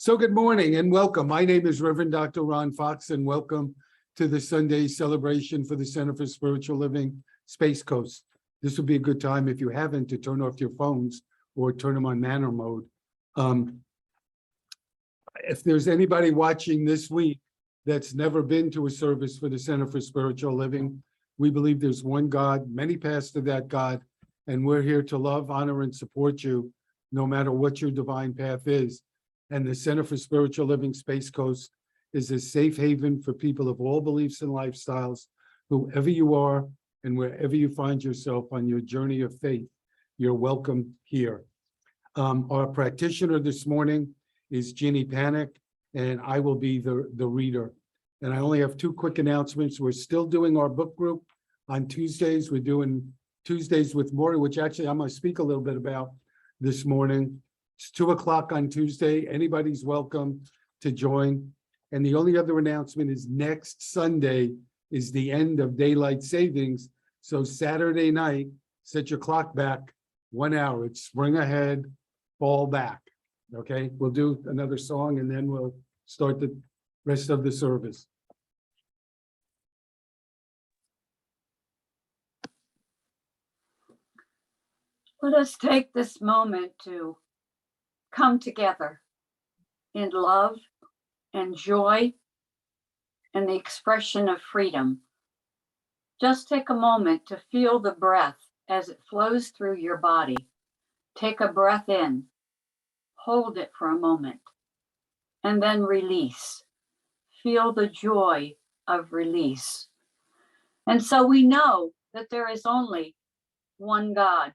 So good morning and welcome. My name is Reverend Dr. Ron Fox, and welcome to the Sunday celebration for the Center for Spiritual Living Space Coast. This would be a good time, if you haven't, to turn off your phones or turn them on manner mode. If there's anybody watching this week that's never been to a service for the Center for Spiritual Living, we believe there's one God, many paths to that God, and we're here to love, honor, and support you, no matter what your divine path is. And the Center for Spiritual Living Space Coast is a safe haven for people of all beliefs and lifestyles, whoever you are and wherever you find yourself on your journey of faith. You're welcome here. Our practitioner this morning is Jeannie Panic, and I will be the reader. And I only have two quick announcements. We're still doing our book group on Tuesdays. We're doing Tuesdays with Maury, which actually I'm going to speak a little bit about this morning. It's 2 o'clock on Tuesday. Anybody's welcome to join. And the only other announcement is next Sunday is the end of daylight savings. So Saturday night, set your clock back 1 hour. It's spring ahead, fall back. Okay, we'll do another song and then we'll start the rest of the service. Let us take this moment to come together in love and joy and the expression of freedom. Just take a moment to feel the breath as it flows through your body. Take a breath in, hold it for a moment, and then release. Feel the joy of release. And so we know that there is only one God.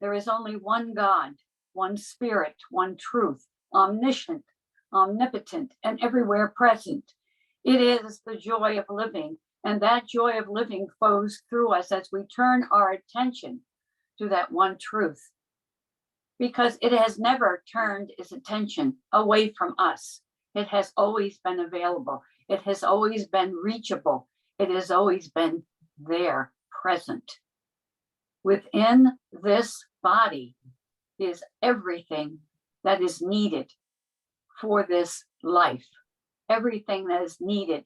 There is only one God, one spirit, one truth, omniscient, omnipotent, and everywhere present. It is the joy of living, and that joy of living flows through us as we turn our attention to that one truth, because it has never turned its attention away from us. It has always been available. It has always been reachable. It has always been there, present. Within this body is everything that is needed for this life, everything that is needed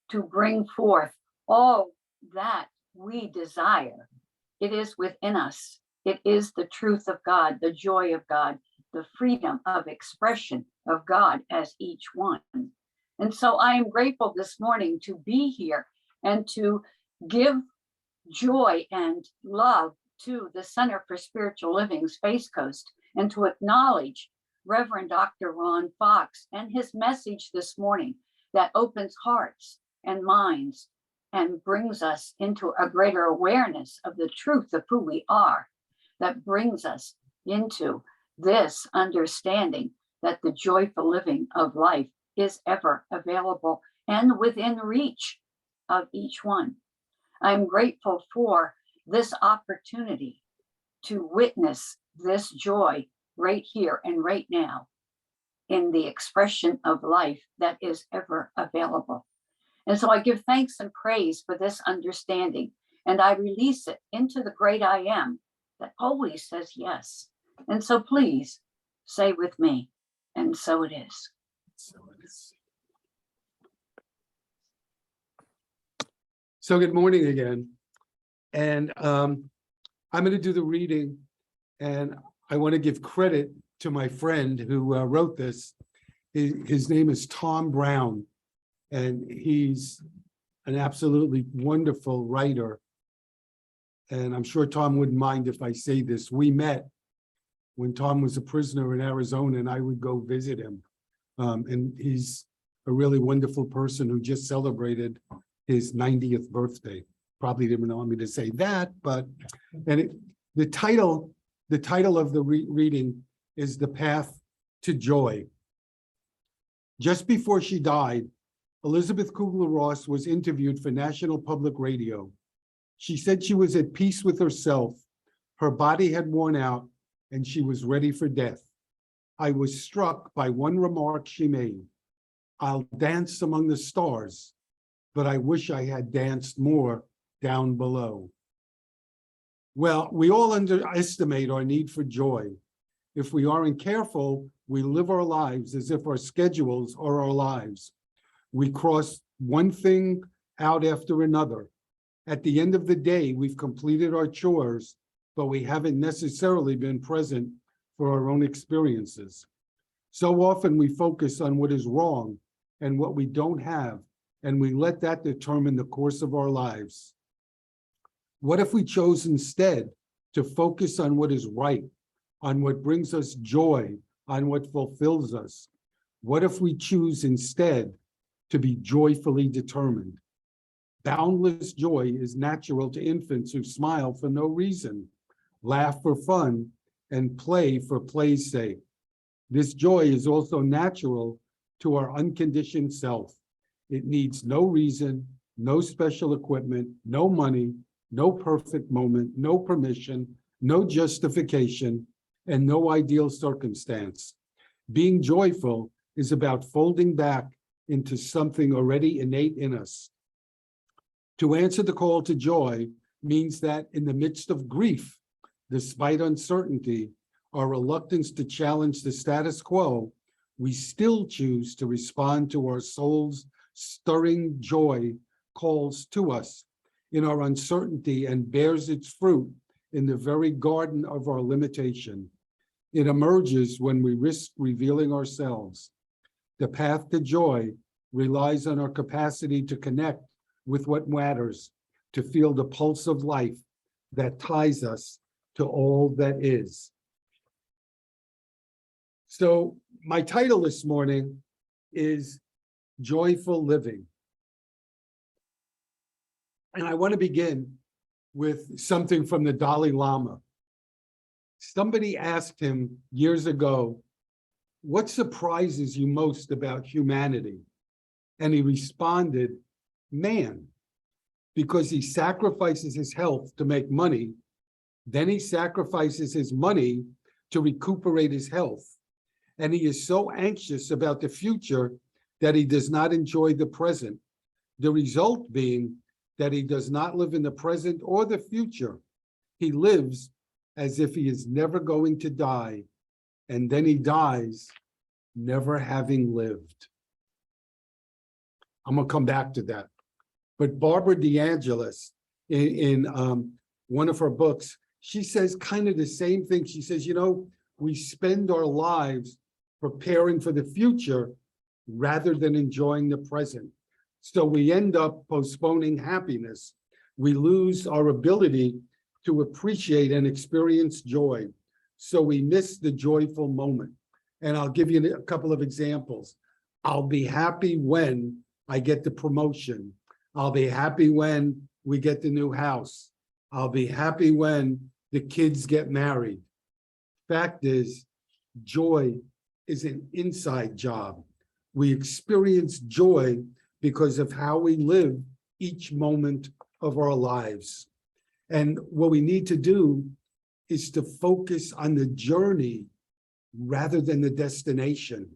to bring forth all that we desire. It is within us. It is the truth of God, the joy of God, the freedom of expression of God as each one. And so I am grateful this morning to be here and to give joy and love to the Center for Spiritual Living Space Coast, and to acknowledge Reverend Dr. Ron Fox and his message this morning that opens hearts and minds and brings us into a greater awareness of the truth of who we are, that brings us into this understanding that the joyful living of life is ever available and within reach of each one. I'm grateful for this opportunity to witness this joy right here and right now in the expression of life that is ever available. And so I give thanks and praise for this understanding, and I release it into the great I am that always says yes. And so please say with me, and so it is. So it is. So good morning again. And I'm going to do the reading, and I want to give credit to my friend who wrote this. His name is Tom Brown, and he's an absolutely wonderful writer. And I'm sure Tom wouldn't mind if I say this. We met when Tom was a prisoner in Arizona, and I would go visit him. And he's a really wonderful person who just celebrated his 90th birthday. Probably didn't want me to say that, but the title of the reading is The Path to Joy. Just before she died, Elizabeth Kubler-Ross was interviewed for National Public Radio. She said she was at peace with herself. Her body had worn out and she was ready for death. I was struck by one remark she made. I'll dance among the stars, but I wish I had danced more down below. Well, we all underestimate our need for joy. If we aren't careful, we live our lives as if our schedules are our lives. We cross one thing out after another. At the end of the day, we've completed our chores, but we haven't necessarily been present for our own experiences. So often we focus on what is wrong and what we don't have, and we let that determine the course of our lives. What if we chose instead to focus on what is right, on what brings us joy, on what fulfills us? What if we choose instead to be joyfully determined? Boundless joy is natural to infants who smile for no reason, laugh for fun, and play for play's sake. This joy is also natural to our unconditioned self. It needs no reason, no special equipment, no money, no perfect moment, no permission, no justification, and no ideal circumstance. Being joyful is about folding back into something already innate in us. To answer the call to joy means that in the midst of grief, despite uncertainty, our reluctance to challenge the status quo, we still choose to respond to our soul's stirring joy calls to us in our uncertainty and bears its fruit in the very garden of our limitation. It emerges when we risk revealing ourselves. The path to joy relies on our capacity to connect with what matters, to feel the pulse of life that ties us to all that is. So my title this morning is Joyful Living. And I want to begin with something from the Dalai Lama. Somebody asked him years ago, what surprises you most about humanity? And he responded, man, because he sacrifices his health to make money, then he sacrifices his money to recuperate his health. And he is so anxious about the future that he does not enjoy the present. The result being that he does not live in the present or the future. He lives as if he is never going to die, and then he dies never having lived. I'm gonna come back to that. But Barbara DeAngelis, in one of her books, she says kind of the same thing. She says, you know, we spend our lives preparing for the future rather than enjoying the present. So we end up postponing happiness. We lose our ability to appreciate and experience joy. So we miss the joyful moment. And I'll give you a couple of examples. I'll be happy when I get the promotion. I'll be happy when we get the new house. I'll be happy when the kids get married. Fact is, joy is an inside job. We experience joy because of how we live each moment of our lives. And what we need to do is to focus on the journey rather than the destination.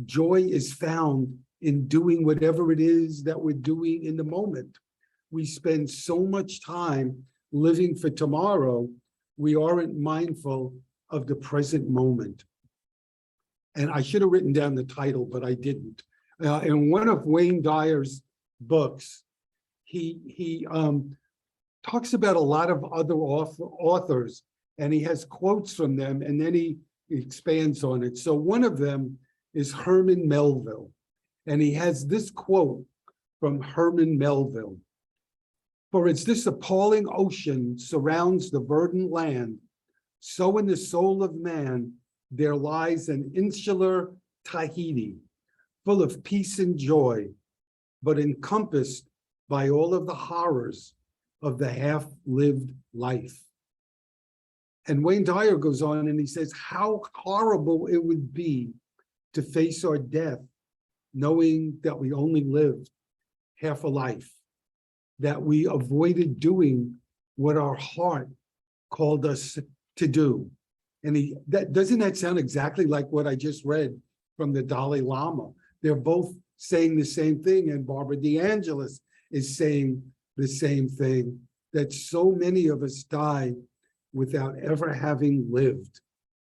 Joy is found in doing whatever it is that we're doing in the moment. We spend so much time living for tomorrow, we aren't mindful of the present moment. And I should have written down the title, but I didn't. In one of Wayne Dyer's books, he talks about a lot of other authors, and he has quotes from them, and then he expands on it. So one of them is Herman Melville, and he has this quote from Herman Melville. For as this appalling ocean surrounds the verdant land, so in the soul of man there lies an insular Tahiti, full of peace and joy, but encompassed by all of the horrors of the half-lived life. And Wayne Dyer goes on and he says, how horrible it would be to face our death, knowing that we only lived half a life, that we avoided doing what our heart called us to do. And doesn't that sound exactly like what I just read from the Dalai Lama? They're both saying the same thing, and Barbara DeAngelis is saying the same thing, that so many of us die without ever having lived.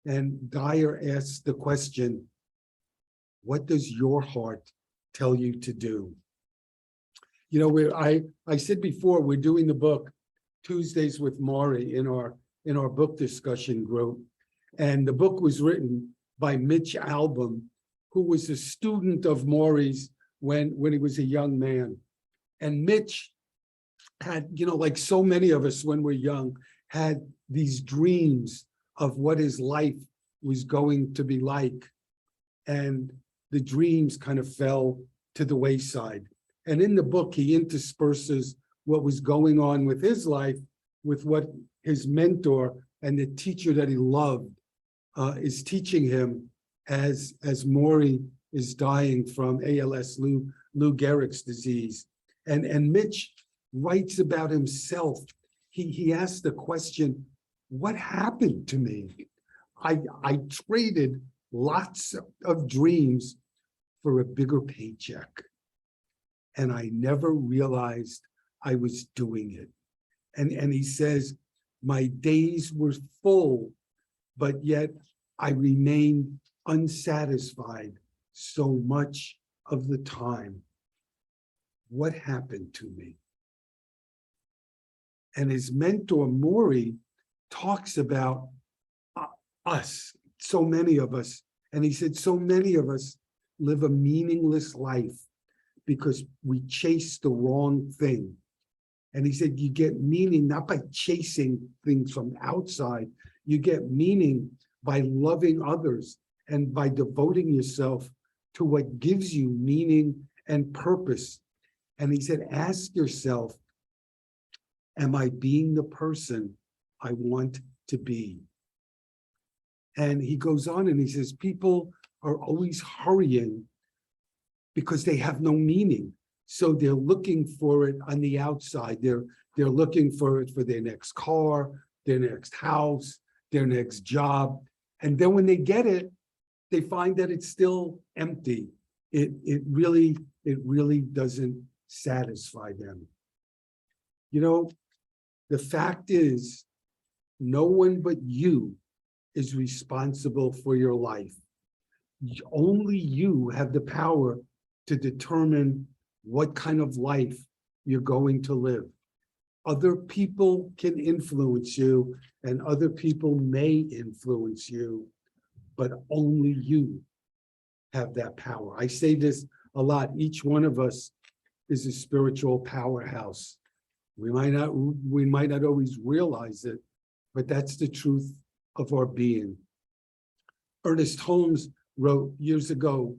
And Dyer asks the question, what does your heart tell you to do? You know, I said before, we're doing the book Tuesdays with Maury in our book discussion group. And the book was written by Mitch Albom, who was a student of Maury's when he was a young man. And Mitch had, you know, like so many of us when we're young, had these dreams of what his life was going to be like. And the dreams kind of fell to the wayside. And in the book, he intersperses what was going on with his life with what his mentor and the teacher that he loved is teaching him as Maury is dying from ALS, Lou Gehrig's disease. And Mitch writes about himself. He asked the question, what happened to me? I traded lots of dreams for a bigger paycheck. And I never realized I was doing it. And he says, my days were full, but yet I remained unsatisfied so much of the time. What happened to me? And his mentor, Maury, talks about us, so many of us. And he said, so many of us live a meaningless life because we chase the wrong thing. And he said, you get meaning not by chasing things from outside, you get meaning by loving others and by devoting yourself to what gives you meaning and purpose. And he said, ask yourself, am I being the person I want to be? And he goes on and he says, people are always hurrying because they have no meaning. So they're looking for it on the outside. They're looking for it for their next car, their next house, their next job. And then when they get it, they find that it's still empty. It really doesn't satisfy them. You know, the fact is, no one but you is responsible for your life. Only you have the power to determine what kind of life you're going to live. Other people can influence you and other people may influence you, but only you have that power. I say this a lot. Each one of us is a spiritual powerhouse. We might not always realize it, but that's the truth of our being. Ernest Holmes wrote years ago,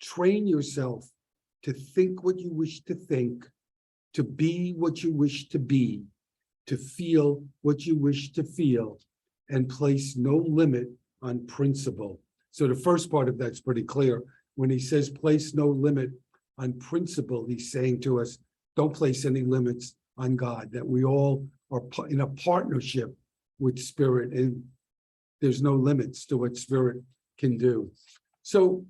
train yourself to think what you wish to think, to be what you wish to be, to feel what you wish to feel, and place no limit on principle. So the first part of that's pretty clear. When he says place no limit on principle, he's saying to us, don't place any limits on God, that we all are in a partnership with Spirit, and there's no limits to what Spirit can do. So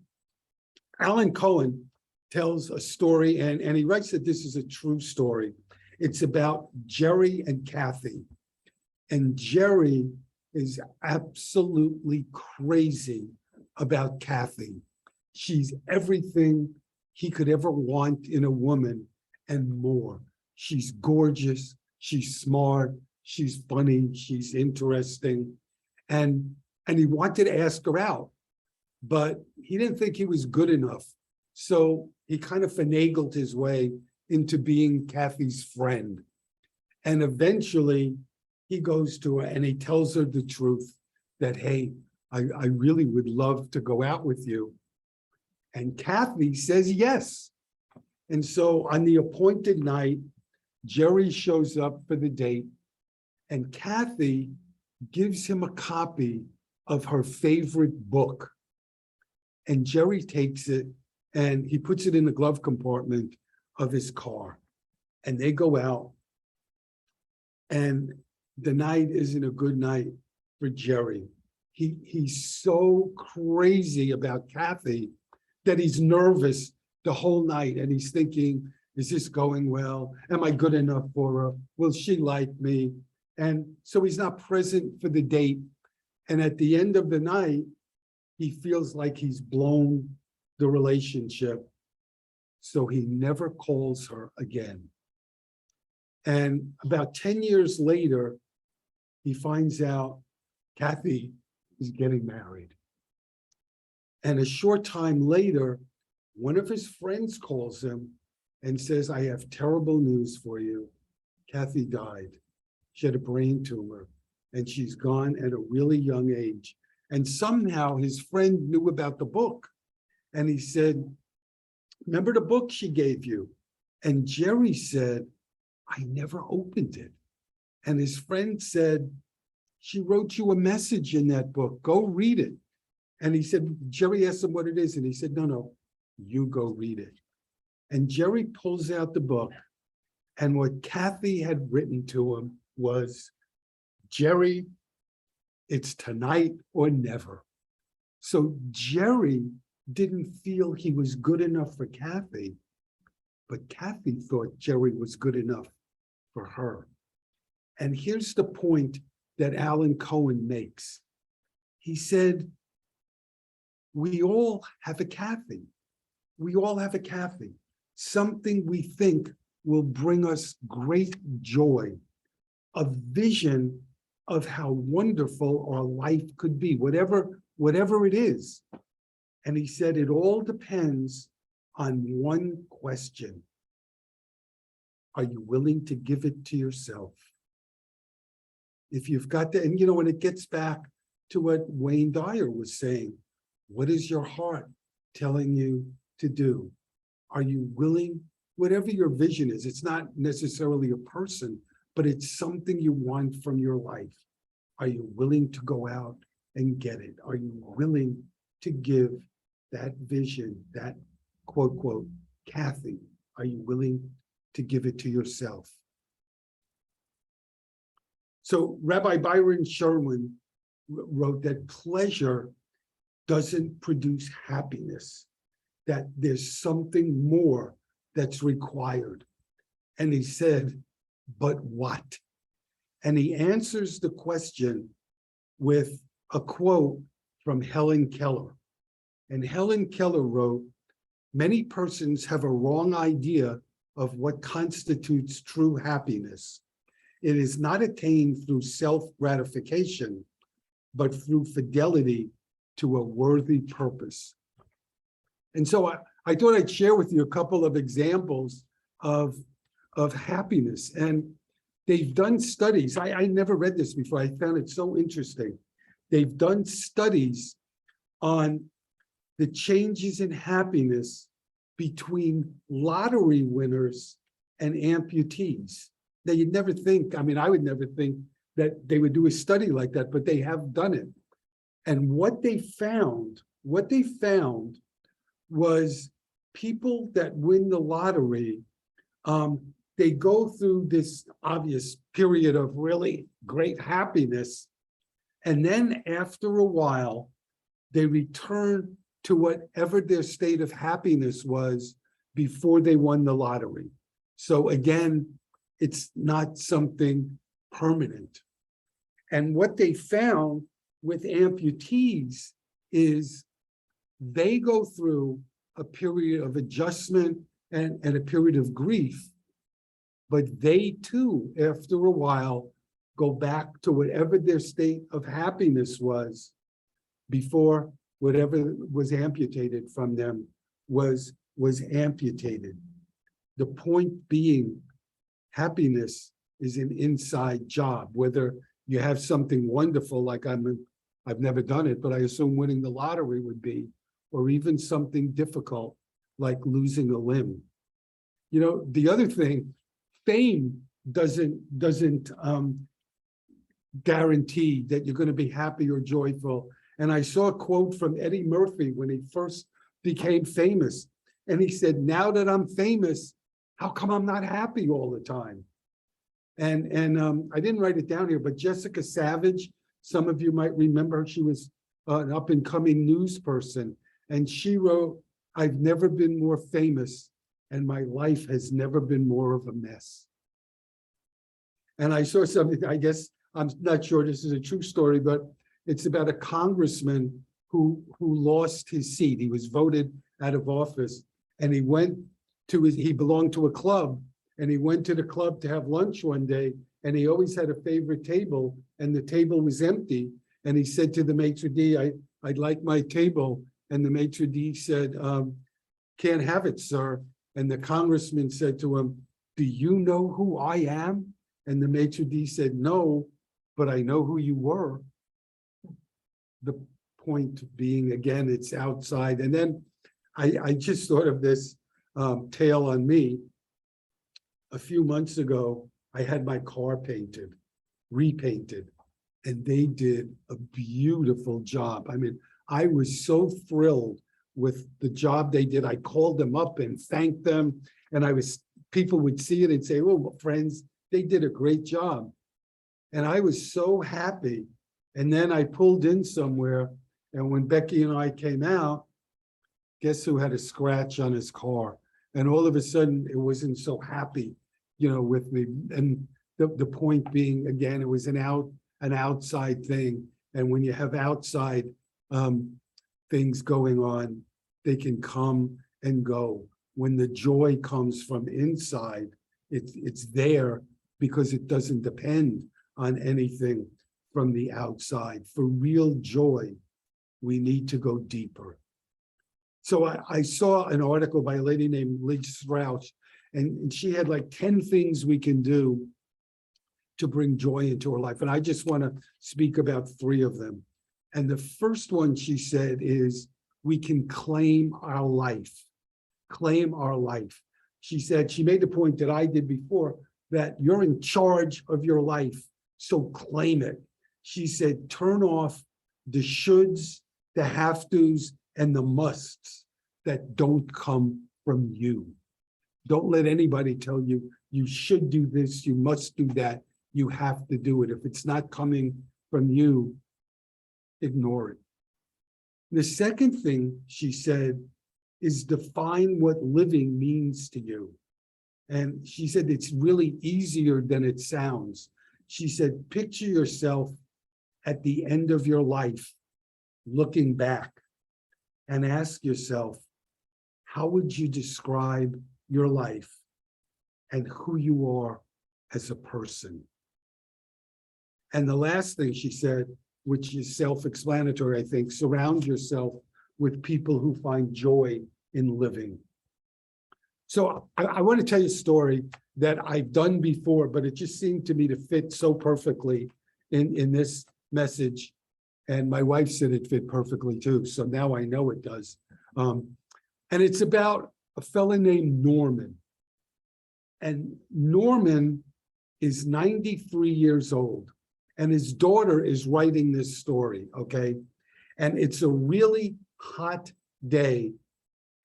Alan Cohen tells a story, and he writes that this is a true story. It's about Jerry and Kathy. And Jerry is absolutely crazy about Kathy. She's everything he could ever want in a woman and more. She's gorgeous, she's smart, she's funny, she's interesting. And he wanted to ask her out, but he didn't think he was good enough. So he kind of finagled his way into being Kathy's friend. And eventually he goes to her and he tells her the truth that, hey, I really would love to go out with you. And Kathy says yes. And so on the appointed night, Jerry shows up for the date, and Kathy gives him a copy of her favorite book. And Jerry takes it and he puts it in the glove compartment of his car. And they go out. And the night isn't a good night for Jerry. He's so crazy about Kathy that he's nervous the whole night. And he's thinking, is this going well? Am I good enough for her? Will she like me? And so he's not present for the date. And at the end of the night, he feels like he's blown the relationship. So he never calls her again. And about 10 years later, he finds out Kathy is getting married. And a short time later, one of his friends calls him and says, I have terrible news for you. Kathy died. She had a brain tumor and she's gone at a really young age. And somehow his friend knew about the book. And he said, remember the book she gave you? And Jerry said, I never opened it. And his friend said, she wrote you a message in that book. Go read it. And he said, Jerry asked him what it is. And he said, no, you go read it. And Jerry pulls out the book. And what Kathy had written to him was, Jerry, it's tonight or never. So Jerry didn't feel he was good enough for Kathy, but Kathy thought Jerry was good enough for her. And here's the point that Alan Cohen makes. He said, we all have a Kathy. We all have a Kathy, something we think will bring us great joy, a vision of how wonderful our life could be, whatever it is. And he said, it all depends on one question. Are you willing to give it to yourself? If you've got that, and and it gets back to what Wayne Dyer was saying, what is your heart telling you to do? Are you willing, whatever your vision is, it's not necessarily a person, but it's something you want from your life. Are you willing to go out and get it? Are you willing to give that vision, that quote, quote, Kathy, are you willing to give it to yourself? So Rabbi Byron Sherwin wrote that pleasure doesn't produce happiness, that there's something more that's required. And he said, but what? And he answers the question with a quote from Helen Keller. And Helen Keller wrote, many persons have a wrong idea of what constitutes true happiness. It is not attained through self-gratification, but through fidelity to a worthy purpose. And so I thought I'd share with you a couple of examples of happiness. And they've done studies. I never read this before. I found it so interesting. They've done studies on the changes in happiness between lottery winners and amputees. Now, you'd never think, I would never think that they would do a study like that, but they have done it. And what they found was people that win the lottery, they go through this obvious period of really great happiness. And then after a while, they return to whatever their state of happiness was before they won the lottery. So again, it's not something permanent. And what they found with amputees is they go through a period of adjustment and a period of grief, but they too, after a while, go back to whatever their state of happiness was before whatever was amputated from them was amputated. The point being, happiness is an inside job, whether you have something wonderful like I've never done it, but I assume winning the lottery would be, or even something difficult like losing a limb. The other thing, fame doesn't guarantee that you're going to be happy or joyful. And I saw a quote from Eddie Murphy when he first became famous. And he said, now that I'm famous, how come I'm not happy all the time? And I didn't write it down here, but Jessica Savage, some of you might remember, she was an up and coming news person. And she wrote, I've never been more famous and my life has never been more of a mess. And I saw something, I guess, I'm not sure this is a true story, but It's about a congressman who lost his seat. He was voted out of office, and he belonged to a club, and he went to the club to have lunch one day, and he always had a favorite table, and the table was empty. And he said to the maitre d', I'd like my table. And the maitre d' said, can't have it, sir. And the congressman said to him, do you know who I am? And the maitre d' said, no, but I know who you were. The point being, again, it's outside. And then I just thought of this tale on me. A few months ago, I had my car repainted, and they did a beautiful job. I mean, I was so thrilled with the job they did. I called them up and thanked them, and people would see it and say, oh, friends, they did a great job. And I was so happy. And then I pulled in somewhere, and when Becky and I came out, guess who had a scratch on his car? And all of a sudden, it wasn't so happy, with me. And the point being, again, it was an outside thing. And when you have outside things going on, they can come and go. When the joy comes from inside, it's there because it doesn't depend on anything from the outside. For real joy, we need to go deeper. So I saw an article by a lady named Liz Strauss, and she had like 10 things we can do to bring joy into our life. And I just want to speak about 3 of them. And the first one she said is, we can claim our life. Claim our life. She said, she made the point that I did before, that you're in charge of your life, so claim it. She said, turn off the shoulds, the have tos, and the musts that don't come from you. Don't let anybody tell you, you should do this, you must do that, you have to do it. If it's not coming from you, ignore it. The second thing she said is define what living means to you. And she said it's really easier than it sounds. She said, picture yourself at the end of your life, looking back, and ask yourself, how would you describe your life and who you are as a person? And the last thing she said, which is self-explanatory, I think, surround yourself with people who find joy in living. So I want to tell you a story that I've done before, but it just seemed to me to fit so perfectly in this message. And my wife said it fit perfectly too. So now I know it does. And it's about a fellow named Norman. And Norman is 93 years old. And his daughter is writing this story, okay? And it's a really hot day.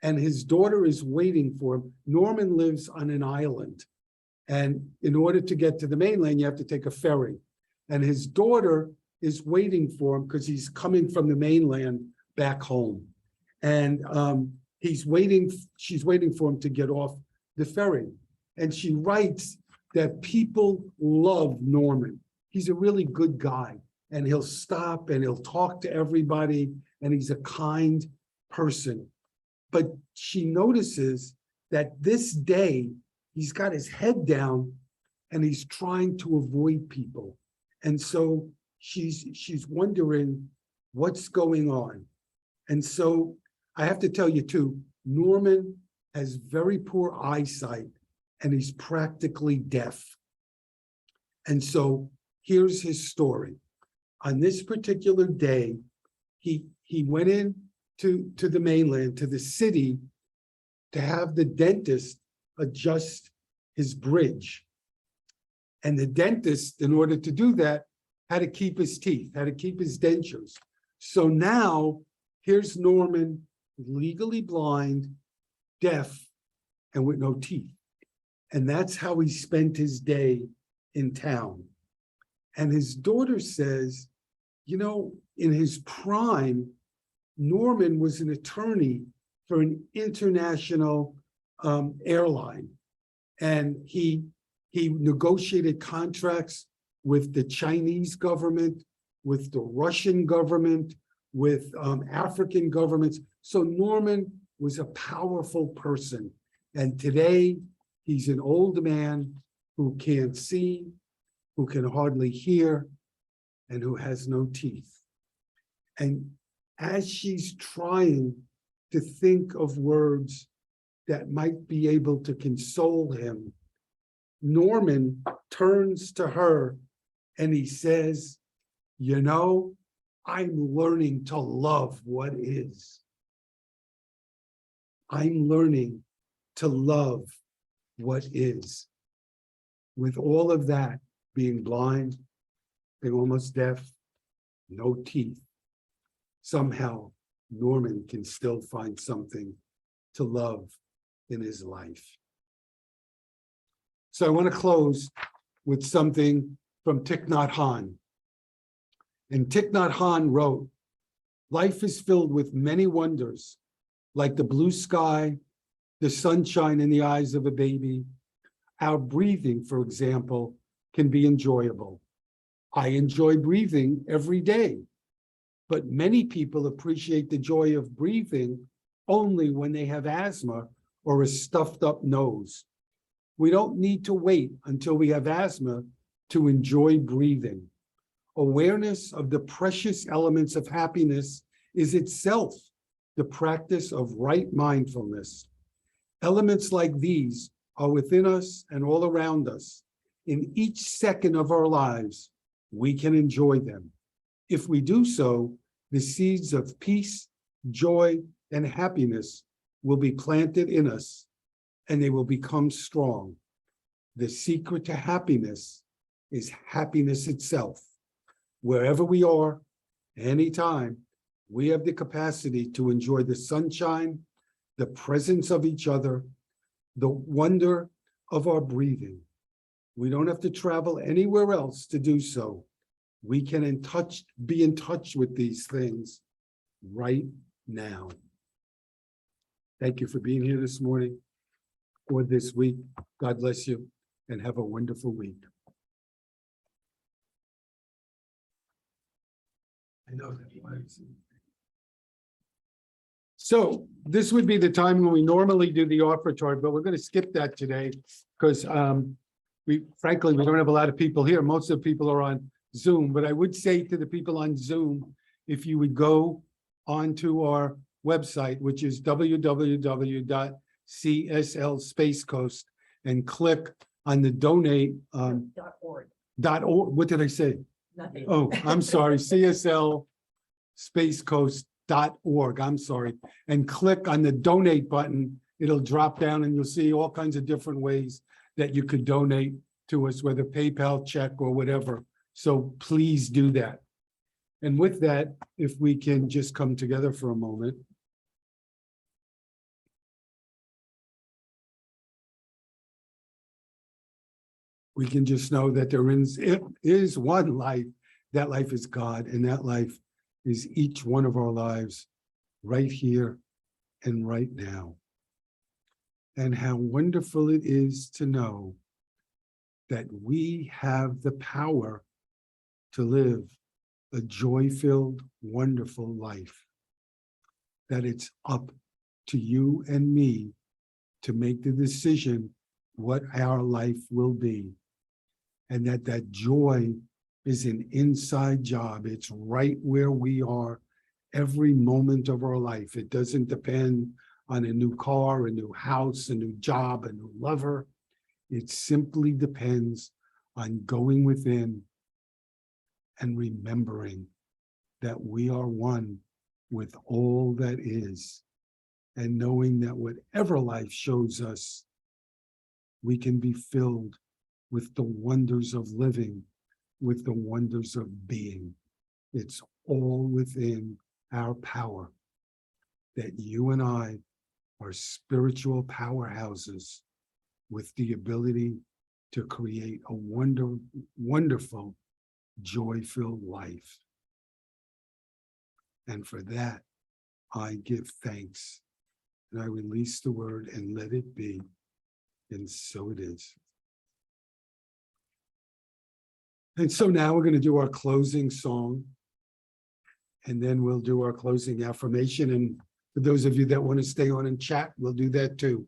And his daughter is waiting for him. Norman lives on an island. And in order to get to the mainland, you have to take a ferry. And his daughter is waiting for him because he's coming from the mainland back home. And she's waiting for him to get off the ferry. And she writes that people love Norman. He's a really good guy, and he'll stop and he'll talk to everybody, and he's a kind person. But she notices that this day he's got his head down and he's trying to avoid people. And so she's wondering what's going on. And so I have to tell you too, Norman has very poor eyesight and he's practically deaf. And so here's his story. On this particular day, he went in to the mainland, to the city, to have the dentist adjust his bridge. And the dentist, in order to do that, had to keep his teeth, had to keep his dentures. So now, here's Norman, legally blind, deaf, and with no teeth. And that's how he spent his day in town. And his daughter says, you know, in his prime, Norman was an attorney for an international airline. And he negotiated contracts with the Chinese government, with the Russian government, with African governments. So Norman was a powerful person. And today he's an old man who can't see, who can hardly hear, and who has no teeth. And as she's trying to think of words that might be able to console him, Norman turns to her and he says, you know, I'm learning to love what is. I'm learning to love what is. With all of that, being blind, being almost deaf, no teeth, somehow Norman can still find something to love in his life. So I want to close with something from Thich Nhat Hanh. And Thich Nhat Hanh wrote, life is filled with many wonders, like the blue sky, the sunshine in the eyes of a baby. Our breathing, for example, can be enjoyable. I enjoy breathing every day, but many people appreciate the joy of breathing only when they have asthma or a stuffed up nose. We don't need to wait until we have asthma to enjoy breathing. Awareness of the precious elements of happiness is itself the practice of right mindfulness. Elements like these are within us and all around us. In each second of our lives, we can enjoy them. If we do so, the seeds of peace, joy, and happiness will be planted in us, and they will become strong. The secret to happiness is happiness itself. Wherever we are, anytime, we have the capacity to enjoy the sunshine, the presence of each other, the wonder of our breathing. We don't have to travel anywhere else to do so. We can be in touch with these things right now. Thank you for being here this morning or this week. God bless you and have a wonderful week. I know that was. So this would be the time when we normally do the offertory, but we're going to skip that today because frankly, we don't have a lot of people here. Most of the people are on Zoom, but I would say to the people on Zoom, if you would go onto our website, which is www.CSL Spacecoast, and click on the donate .org. What did I say? Nothing. Oh, I'm sorry, CSL Spacecoast.org, I'm sorry, and click on the donate button. It'll drop down and you'll see all kinds of different ways that you could donate to us, whether PayPal, check, or whatever. So please do that. And with that, if we can just come together for a moment. We can just know that there is one life. That life is God, and that life is each one of our lives right here and right now. And how wonderful it is to know that we have the power to live a joy-filled, wonderful life. That it's up to you and me to make the decision what our life will be. And that joy is an inside job. It's right where we are every moment of our life. It doesn't depend on a new car, a new house, a new job, a new lover. It simply depends on going within and remembering that we are one with all that is, and knowing that whatever life shows us, we can be filled with the wonders of living, with the wonders of being. It's all within our power, that you and I are spiritual powerhouses with the ability to create a wonderful, joy-filled life. And for that, I give thanks, and I release the word and let it be, and so it is. And so now we're going to do our closing song. And then we'll do our closing affirmation. And for those of you that want to stay on and chat, we'll do that too.